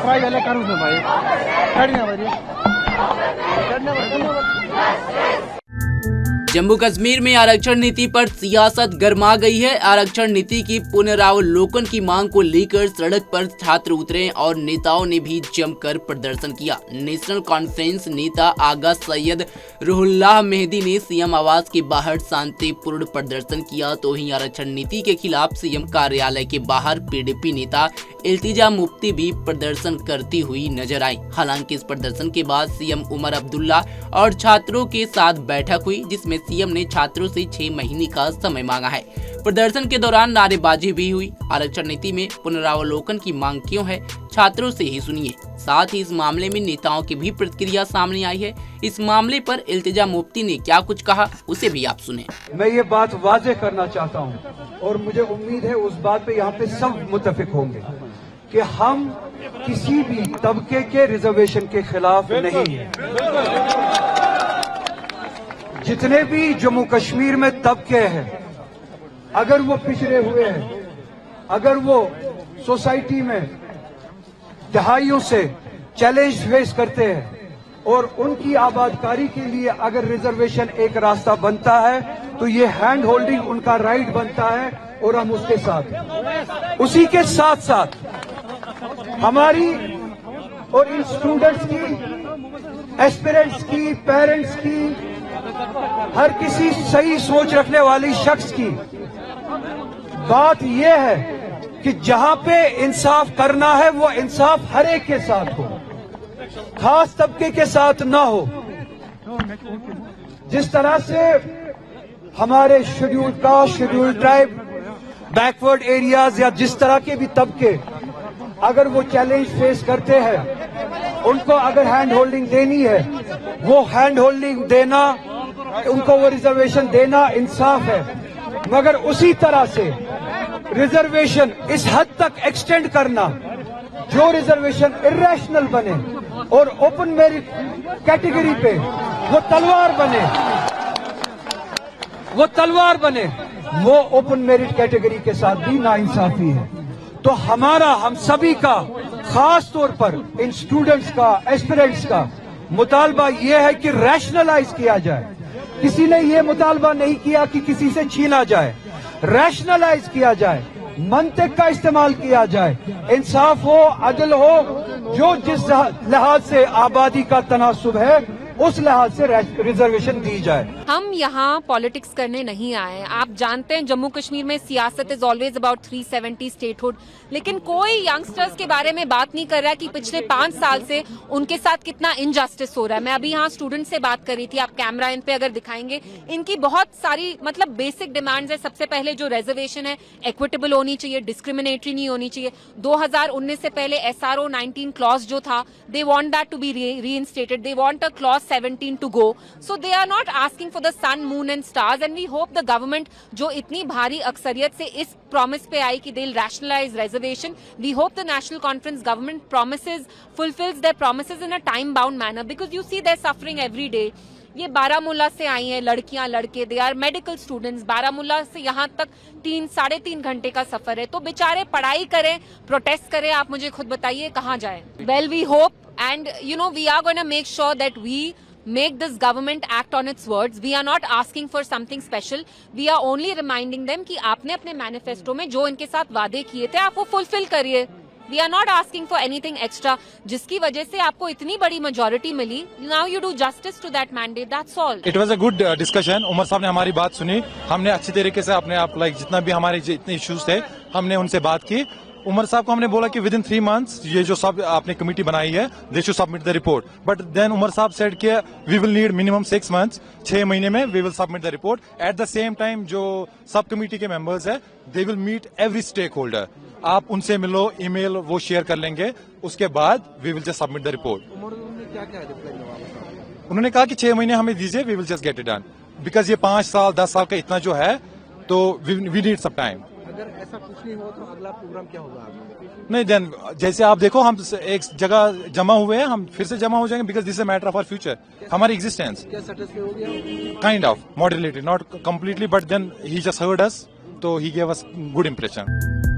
Try वाले करूँ भाई जम्मू कश्मीर में आरक्षण नीति पर सियासत गर्मा गई है। आरक्षण नीति की पुनरावलोकन की मांग को लेकर सड़क पर छात्र उतरे और नेताओं ने भी जमकर प्रदर्शन किया। नेशनल कॉन्फ्रेंस नेता आगा सैयद रुहुल्लाह मेहदी ने सीएम आवास के बाहर शांतिपूर्ण प्रदर्शन किया, तो वहीं आरक्षण नीति के खिलाफ सीएम कार्यालय के बाहर पीडीपी नेता इल्तिजा मुफ्ती भी प्रदर्शन करती हुई नजर आई। हालांकि इस प्रदर्शन के बाद सीएम उमर अब्दुल्ला और छात्रों के साथ बैठक हुई, जिसमें सीएम ने छात्रों से 6 महीने का समय मांगा है। प्रदर्शन के दौरान नारेबाजी भी हुई। आरक्षण नीति में पुनरावलोकन की मांग क्यों है, छात्रों से ही सुनिए। साथ ही इस मामले में नेताओं की भी प्रतिक्रिया सामने आई है। इस मामले पर इल्तिजा मुफ्ती ने क्या कुछ कहा, उसे भी आप सुने। मैं ये बात वाजे करना चाहता हूँ और मुझे उम्मीद है उस बात पे यहाँ पे सब मुत्तफिक होंगे कि हम किसी भी तबके के रिजर्वेशन के खिलाफ नहीं है। जितने भी जम्मू कश्मीर में तबके हैं, अगर वो पिछड़े हुए हैं, अगर वो सोसाइटी में दहाइयों से चैलेंज फेस करते हैं और उनकी आबादकारी के लिए अगर रिजर्वेशन एक रास्ता बनता है तो ये हैंड होल्डिंग उनका राइट बनता है और हम उसके साथ, उसी के साथ साथ हमारी और इन स्टूडेंट्स की, एस्पिरेंट्स की, पेरेंट्स की, हर किसी सही सोच रखने वाली शख्स की बात यह है कि जहां पे इंसाफ करना है वो इंसाफ हर एक के साथ हो, खास तबके के साथ ना हो। जिस तरह से हमारे schedule caste, schedule tribe, backward areas या जिस तरह के भी तबके अगर वो चैलेंज फेस करते हैं, उनको अगर हैंड होल्डिंग देनी है, वो हैंड होल्डिंग देना, उनको वो रिजर्वेशन देना इंसाफ है। मगर उसी तरह से रिजर्वेशन इस हद तक एक्सटेंड करना जो रिजर्वेशन इर्रेशनल बने और ओपन मेरिट कैटेगरी पे वो तलवार बने, वो ओपन मेरिट कैटेगरी के साथ भी नाइंसाफी है। तो हमारा, हम सभी का, खास तौर पर इन स्टूडेंट्स का, एस्पिरेंट्स का मुतालबा ये है कि रैशनलाइज किया जाए। किसी ने ये मुतालबा नहीं किया कि किसी से छीना जाए, रैशनलाइज किया जाए, मंतिक का इस्तेमाल किया जाए, इंसाफ हो, अदल हो, जो जिस लिहाज से आबादी का तनासुब है उस लिहाज से रिजर्वेशन दी जाए। हम यहाँ पॉलिटिक्स करने नहीं आए। आप जानते हैं जम्मू कश्मीर में सियासत इज ऑलवेज अबाउट 370 स्टेटहुड, लेकिन कोई यंगस्टर्स के बारे में बात नहीं कर रहा है कि पिछले 5 साल से उनके साथ कितना इनजस्टिस हो रहा है। मैं अभी यहाँ स्टूडेंट से बात कर रही थी, आप कैमरा इन पे अगर दिखाएंगे, इनकी बहुत सारी मतलब बेसिक डिमांड्स है। सबसे पहले जो रिजर्वेशन है इक्विटेबल होनी चाहिए, डिस्क्रिमिनेटरी नहीं होनी चाहिए। 2019 से पहले SRO 19 क्लॉज जो था, they want that to be reinstated, they want a clause 17 to go. So they are not asking for the sun, moon and stars, and we hope the government जो इतनी भारी अक्सरियत से इस promise पे आई कि they'll rationalize reservation, we hope the National Conference government fulfills their promises in a time bound manner, because you see they're suffering every day. ये बारामूला से आई हैं लड़कियां, लड़के, they are medical students. Baramulla से यहाँ तक 3-3.5 घंटे का सफर है, तो बेचारे पढ़ाई करें, प्रोटेस्ट करें। आप मुझे खुद बताइए कहाँ जाएं? Well, we hope and we are going to make sure that we make this government act on its words. We are not asking for something special. We are only reminding them कि आपने अपने manifesto में जो इनके साथ वादे किए थे आप वो फुलफिल करिए। We are not asking for anything extra, जिसकी वजह से आपको इतनी बड़ी मेजोरिटी मिली। Now you do justice to that mandate. That's all. It was a good discussion. Omar साहब ने हमारी बात सुनी, हमने अच्छी तरीके से अपने आप जितना भी हमारे जितने इश्यूज थे हमने उनसे बात की। उमर साहब को हमने बोला कि विद इन 3 months ये जो सब आपने कमेटी बनाई है, they should submit the report. But then Omar साहब सेड कि we will need minimum 6 months, 6 महीने में we will submit the report. At the same time जो सब कमेटी के मेंबर्स है, they will meet every stakeholder. आप उनसे मिलो, ईमेल वो शेयर कर लेंगे, उसके बाद we will just submit the report. उन्होंने कहा कि 6 महीने हमें दीजिए, we will just get it done, because ये 5 साल 10 साल का इतना जो है, तो वी नीड सम टाइम। अगर ऐसा कुछ नहीं हो तो अगला प्रोग्राम क्या होगा? नहीं, देन जैसे आप देखो हम एक जगह जमा हुए हैं, हम फिर से जमा हो जाएंगे, because this is a matter of our future, हमारी एग्जिस्टेंस। क्या सेटिस्फाई हो गया? Kind of moderately, not completely, but then he just heard us, तो he gave us good impression.